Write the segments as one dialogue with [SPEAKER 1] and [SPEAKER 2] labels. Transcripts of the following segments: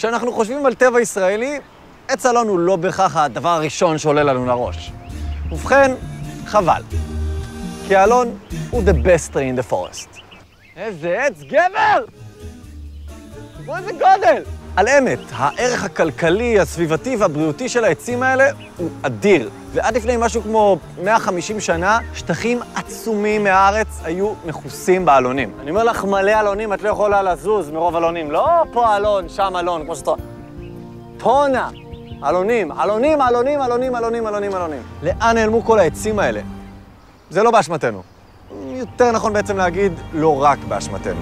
[SPEAKER 1] כשאנחנו חושבים על טבע ישראלי, עץ אלון הוא לא בהכרח הדבר הראשון שעולה לנו לראש. ובכן, חבל. כי האלון הוא the best tree in the forest. איזה עץ גבר! בוא איזה גודל! על אמת, הערך הכלכלי, הסביבתי והבריאותי של העצים האלה הוא אדיר. ועד לפני משהו כמו 150 שנה, שטחים עצומים מהארץ היו מכוסים באלונים. אני אומר לך, מלא אלונים, את לא יכולה לזוז מרוב אלונים. לא פה אלון, שם אלון, כמו שאתה... טונה! אלונים, אלונים, אלונים, אלונים, אלונים, אלונים, אלונים. לאן נעלמו כל העצים האלה? זה לא באשמתנו. יותר נכון בעצם להגיד, לא רק באשמתנו.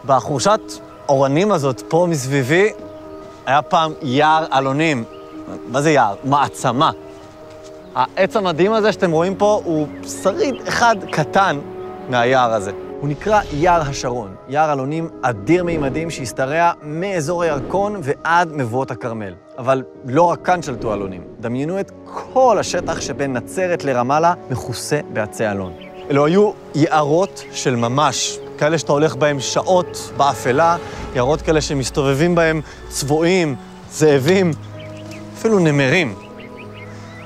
[SPEAKER 1] בחורשת אורנים הזאת פה מסביבי, היה פעם יער אלונים. מה זה יער? מעצמה. העץ המדהים הזה שאתם רואים פה הוא שריד אחד קטן מהיער הזה. הוא נקרא יער השרון, יער אלונים אדיר מימדים שהשתרע מאזור הירקון ועד מבואות הכרמל. אבל לא רק כאן שלטו אלונים. דמיינו את כל השטח שבין נצרת לרמאללה מכוסה בעצי אלון. אלו היו יערות של ממש, כאלה שאתה הולך בהם שעות באפלה, יערות כאלה שמסתובבים בהם צבועים, זאבים, אפילו נמרים.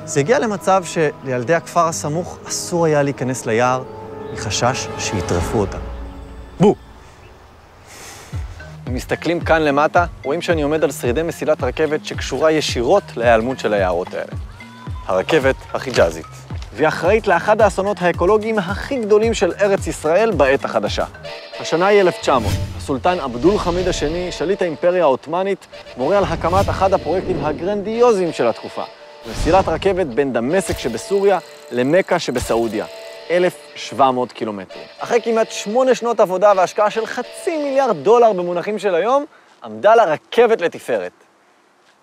[SPEAKER 1] זה הגיע למצב שלילדי הכפר הסמוך אסור היה להיכנס ליער, מחשש שיטרפו אותם. בוא! אם מסתכלים כאן למטה, רואים שאני עומד על שרידי מסילת רכבת שקשורה ישירות להיעלמות של היערות האלה. הרכבת החיג'אזית. והיא אחראית לאחד האסונות האקולוגיים הכי גדולים של ארץ ישראל בעת החדשה. השנה היא 1900. הסולטן עבדול חמיד השני, שליט האימפריה העות'מאנית, מורה על הקמת אחד הפרויקטים הגרנדיוזיים של התקופה. מסילת רכבת בין דמשק שבסוריה למכה שבסעודיה. 1,700 קילומטרים. אחרי כמעט 8 שנות עבודה והשקעה של $500 מיליארד במונחים של היום, עמדה לה רכבת לתפארת.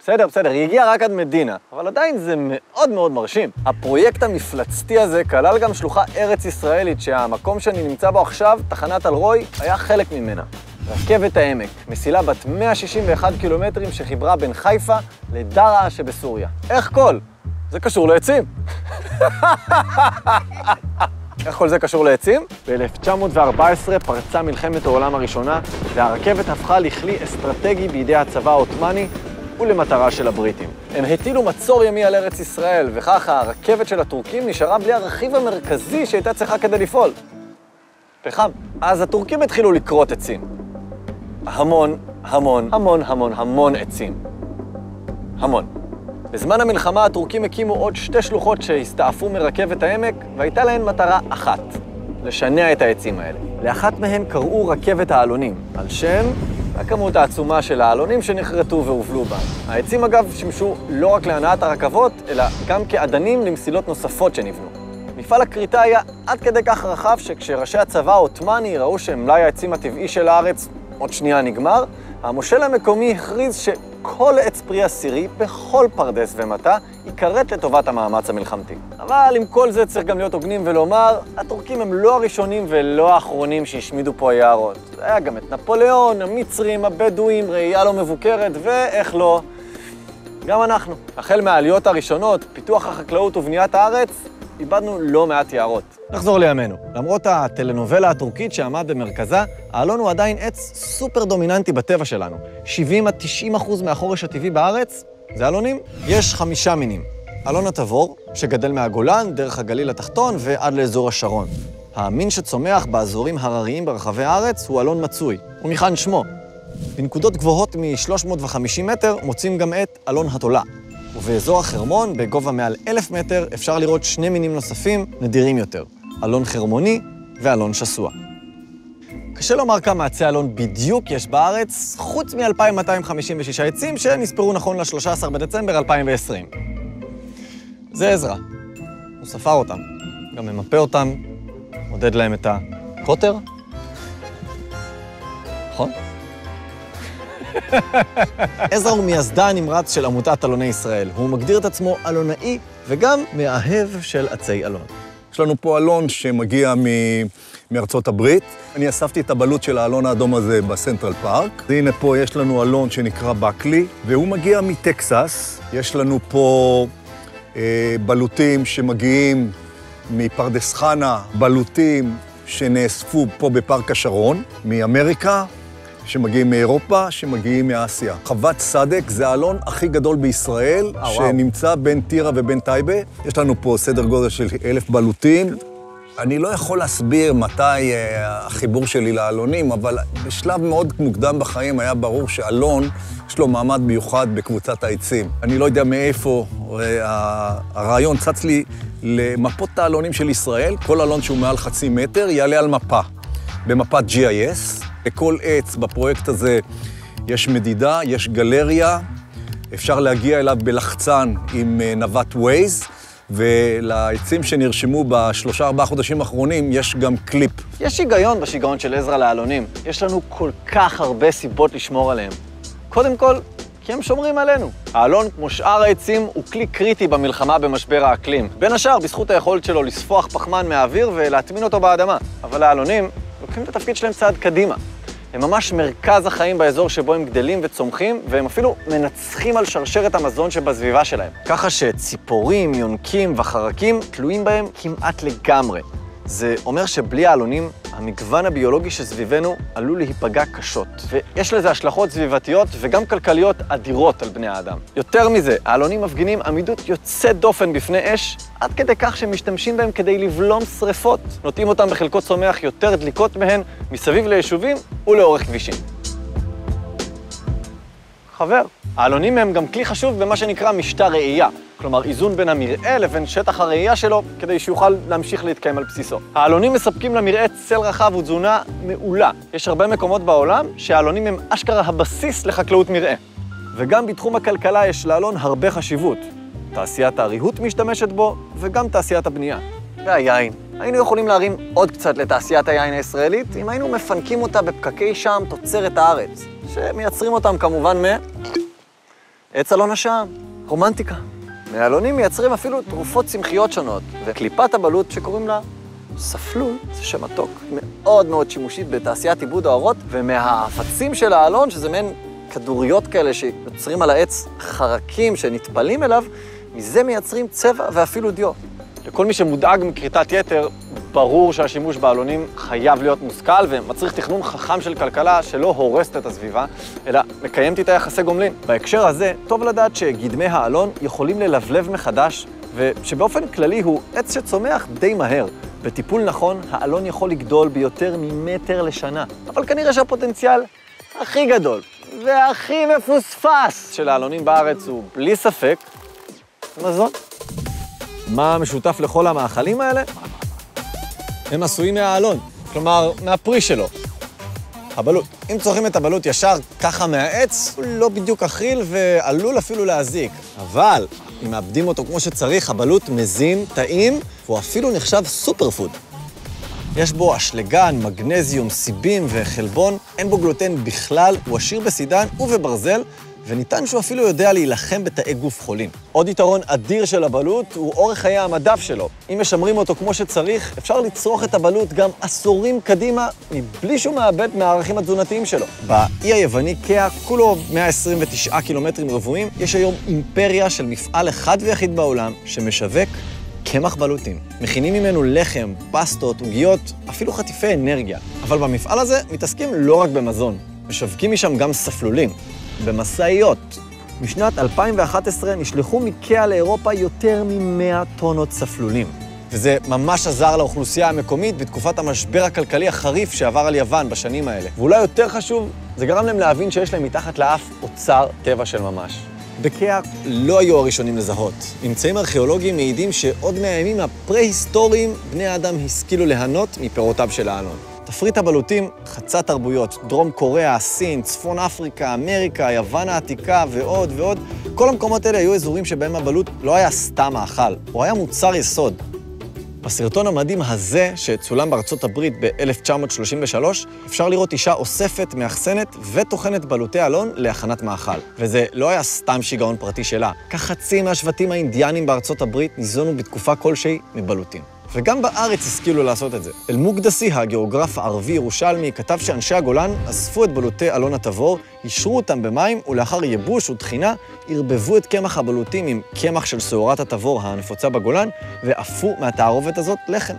[SPEAKER 1] בסדר, היא הגיעה רק עד מדינה, אבל עדיין זה מאוד מאוד מרשים. הפרויקט המפלצתי הזה כלל גם שלוחה ארץ ישראלית שהמקום שאני נמצא בו עכשיו, תחנת אלרוי, היה חלק ממנה. רכבת העמק, מסילה בת 161 קילומטרים שחיברה בין חיפה לדרעה שבסוריה. איך כל? זה קשור לעצים. איך כל זה קשור לעצים? ב-1914 פרצה מלחמת העולם הראשונה, והרכבת הפכה לכלי אסטרטגי בידי הצבא העות'מאני ולמטרה של הבריטים. הם הטילו מצור ימי על ארץ ישראל, וכך הרכבת של הטורקים נשארה בלי הרכיב המרכזי שהייתה צריכה כדי לפעול. פחם. אז הטורקים התחילו לקרות עצים. המון עצים. המון. בזמן המלחמה הטורקים הקימו עוד 2 שלוחות שהסתעפו מרכבת העמק, והייתה להן מטרה אחת, לשנע את העצים האלה. לאחת מהן קראו רכבת האלונים, על שם הכמות העצומה של האלונים שנחרטו והובלו בה. העצים אגב שימשו לא רק להנעת הרכבות, אלא גם כעדנים למסילות נוספות שנבנו. מפעל הכריתה היה עד כדי כך רחב שכשראשי הצבא העות'מאני ראו שמלאי העצים הטבעי של הארץ עוד שנייה נגמר, המושל המקומי הכריז שכל עץ פרי עשירי בכל פרדס ומטה יקרת לטובת המאמץ המלחמתי. אבל עם כל זה צריך גם להיות הוגנים ולומר, הטורקים הם לא הראשונים ולא האחרונים שהשמידו פה היערות. היה גם את נפוליאון, המצרים, הבדואים, ראייה לא מבוקרת, ואיך לא, גם אנחנו. החל מהעליות הראשונות, פיתוח החקלאות ובניית הארץ, איבדנו לא מעט יערות. נחזור לימינו. למרות הטלנובלה הטורקית שעמד במרכזה, האלון הוא עדיין עץ סופר דומיננטי בטבע שלנו. 70-90% מהחורש הטבעי בארץ זה אלונים. יש 5 מינים. אלון התבור, שגדל מהגולן, דרך הגליל התחתון ועד לאזור השרון. המין שצומח באזורים הרריים ברחבי הארץ הוא אלון מצוי, ומכאן שמו. בנקודות גבוהות מ-350 מטר מוצאים גם את אלון התולה. ובאזור החרמון, בגובה מעל 1,000 מטר, אפשר לראות 2 מינים נוספים נדירים יותר, אלון חרמוני ואלון שסוע. קשה לומר כמה עצי אלון בדיוק יש בארץ, חוץ מ-2,256 עצים שנספרו נכון ל-13 בדצמבר 2020. זה עזרא. הוא ספר אותם, גם ממפה אותם, מודד להם את הקוטר. נכון? עזרא הוא מייסדה הנמרץ של עמותת אלוני ישראל. הוא מגדיר את עצמו אלונאי וגם מאהב של עצי אלון.
[SPEAKER 2] יש לנו פה אלון שמגיע מארצות הברית. אני אספתי את הבלוט של האלון האדום הזה בסנטרל פארק. והנה פה יש לנו אלון שנקרא בקלי, והוא מגיע מטקסס. יש לנו פה בלוטים שמגיעים מפרדס חנה, בלוטים שנאספו פה בפארק השרון, מאמריקה, שמגיעים מאירופה, שמגיעים מאסיה. חוות סדק זה האלון הכי גדול בישראל, שנמצא בין טירה ובין טייבה. יש לנו פה סדר גודל של 1,000 בלוטים. אני לא יכול להסביר מתי החיבור שלי לאלונים, אבל בשלב מאוד מוקדם בחיים היה ברור שאלון יש לו מעמד מיוחד בקבוצת העצים. אני לא יודע מאיפה הרעיון צץ לי למפות האלונים של ישראל. כל אלון שהוא מעל 0.5 מטר יעלה על מפה, במפת GIS. לכל עץ בפרויקט הזה יש מדידה, יש גלריה, אפשר להגיע אליו בלחצן עם נווט ווייז, ולעצים שנרשמו ב3-4 חודשים האחרונים יש גם קליפ.
[SPEAKER 1] יש היגיון בשיגעון של עזרא לאלונים. יש לנו כל כך הרבה סיבות לשמור עליהם. קודם כל, כי הם שומרים עלינו. האלון, כמו שאר העצים, הוא כלי קריטי במלחמה במשבר האקלים. בין השאר, בזכות היכולת שלו לספוח פחמן מהאוויר ולהטמין אותו באדמה. אבל האלונים לוקחים את התפקיד שלהם צעד קדימה. הם ממש מרכז החיים באזור שבו הם גדלים וצומחים, והם אפילו מנצחים על שרשרת המזון שבסביבה שלהם. ככה שציפורים, יונקים וחרקים תלויים בהם כמעט לגמרי. זה אומר שבלי האלונים, המגוון הביולוגי שסביבנו עלול להיפגע קשות. ויש לזה השלכות סביבתיות וגם כלכליות אדירות על בני האדם. יותר מזה, האלונים מפגינים עמידות יוצאת דופן בפני אש, עד כדי כך שמשתמשים בהם כדי לבלום שריפות. נוטעים אותם בחלקות צומח יותר דליקות מהן, מסביב ליישובים ולאורך כבישים. חבר, האלונים הם גם כלי חשוב במה שנקרא משטר ראייה. כלומר, איזון בין המראה לבין שטח הראייה שלו, כדי שיוכל להמשיך להתקיים על בסיסו. האלונים מספקים למראה צל רחב ותזונה מעולה. יש הרבה מקומות בעולם שהאלונים הם אשכרה הבסיס לחקלאות מרעה. וגם בתחום הכלכלה יש לאלון הרבה חשיבות. תעשיית הריהוט משתמשת בו, וגם תעשיית הבנייה. והיין. היינו יכולים להרים עוד קצת לתעשיית היין הישראלית, אם היינו מפנקים אותה בפקקי שם תוצרת הארץ, שמייצרים אותם כמובן עץ אלון השם, רומנטיקה. מהאלונים מייצרים אפילו תרופות צמחיות שונות, וקליפת הבלוט שקוראים לה ספלול, זה שם מתוק, מאוד מאוד שימושית בתעשיית עיבוד האורות, ומהאפצים של האלון, שזה מעין כדוריות כאלה שיוצרים על העץ חרקים שנטפלים אליו, מזה מייצרים צבע ואפילו דיו. לכל מי שמודאג מקריטת יתר, ברור שהשימוש באלונים חייב להיות מושכל ומצריך תכנון חכם של כלכלה שלא הורסת את הסביבה, אלא מקיימת איתה יחסי גומלין. בהקשר הזה, טוב לדעת שגידמי האלון יכולים ללבלב מחדש, ושבאופן כללי הוא עץ שצומח די מהר. בטיפול נכון, האלון יכול לגדול ביותר ממטר לשנה. אבל כנראה שהפוטנציאל הכי גדול והכי מפוספס של האלונים בארץ הוא בלי ספק מזון. מה משותף לכל המאכלים האלה? הם עשויים מהאלון, כלומר, מהפרי שלו. הבלוט. אם צורכים את הבלוט ישר ככה מהעץ, הוא לא בדיוק אכיל ועלול אפילו להזיק. אבל אם מאבדים אותו כמו שצריך, הבלוט מזין, טעים, והוא אפילו נחשב סופר פוד. יש בו אשלגן, מגנזיום, סיבים וחלבון, אין בו גלוטן בכלל, הוא עשיר בסידן ובברזל, וניתן שהוא אפילו יודע להילחם בתאי גוף חולים. עוד יתרון אדיר של הבלוט הוא אורך חיי המדף שלו. אם משמרים אותו כמו שצריך, אפשר לצרוך את הבלוט גם עשורים קדימה, מבלי שהוא מאבד מהערכים התזונתיים שלו. באי היווני קאה, כולו 129 קילומטרים רבועים, יש היום אימפריה של מפעל אחד ויחיד בעולם שמשווק קמח בלוטים. מכינים ממנו לחם, פסטות, עוגיות, אפילו חטיפי אנרגיה. אבל במפעל הזה מתעסקים לא רק במזון. משווקים משם גם ספלולים. במסעיות. בשנת 2011 נשלחו מקאה לאירופה יותר מ100 טונות ספלולים. וזה ממש עזר לאוכלוסייה המקומית בתקופת המשבר הכלכלי החריף שעבר על יוון בשנים האלה. ואולי יותר חשוב, זה גרם להם להבין שיש להם מתחת לאף אוצר טבע של ממש. בקאה לא היו הראשונים לזהות. ממצאים ארכיאולוגיים מעידים שעוד מהימים הפרה-היסטוריים בני האדם השכילו ליהנות מפירותיו של האלון. תפריט הבלוטים חצה תרבויות, דרום קוריאה, סין, צפון אפריקה, אמריקה, יוון העתיקה ועוד ועוד. כל המקומות האלה היו אזורים שבהם הבלוט לא היה סתם מאכל, הוא היה מוצר יסוד. בסרטון המדהים הזה, שצולם בארצות הברית ב-1933, אפשר לראות אישה אוספת, מאחסנת וטוחנת בלוטי אלון להכנת מאכל. וזה לא היה סתם שיגעון פרטי שלה. כך חצי מהשבטים האינדיאנים בארצות הברית ניזונו בתקופה כלשהי מבלוטים. וגם בארץ השכילו לעשות את זה. אל-מוקדסי, הגיאוגרף הערבי ירושלמי, כתב שאנשי הגולן אספו את בלוטי אלון התבור, ישרו אותם במים, ולאחר ייבוש וטחינה, ערבבו את קמח הבלוטים עם קמח של שעורת התבור הנפוצה בגולן, ואפו מהתערובת הזאת לחם.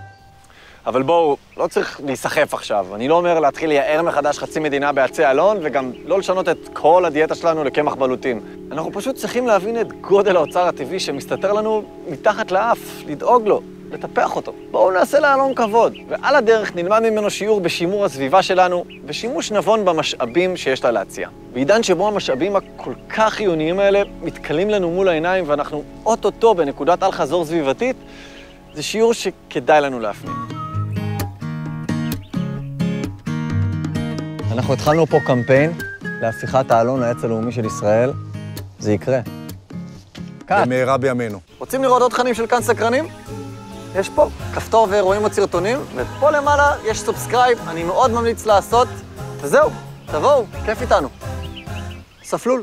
[SPEAKER 1] אבל בואו, לא צריך להיסחף עכשיו. אני לא אומר להתחיל לייער מחדש חצי מדינה בעצי אלון, וגם לא לשנות את כל הדיאטה שלנו לקמח בלוטים. אנחנו פשוט צריכים להבין את גודל האוצר הטבעי שמסתתר לנו מתחת לאף, לדאוג לו, לטפח אותו. בואו נעשה לאלון כבוד, ועל הדרך נלמד ממנו שיעור בשימור הסביבה שלנו, ושימוש נבון במשאבים שיש לה להציע. בעידן שבו המשאבים הכל כך חיוניים האלה מתקלים לנו מול העיניים, ואנחנו אוטוטו בנקודת אל חזור סביבתית, זה שיעור שכדאי לנו להפנים. אנחנו התחלנו פה קמפיין להפיכת האלון לעץ הלאומי של ישראל. זה יקרה. כאן.
[SPEAKER 2] במהרה בימינו.
[SPEAKER 1] רוצים לראות עוד תכנים של כאן סקרנים? יש פה כפתור ורואים עוד סרטונים, ופה למעלה יש סובסקרייב, אני מאוד ממליץ לעשות. וזהו, תבואו, כיף איתנו. ספלול.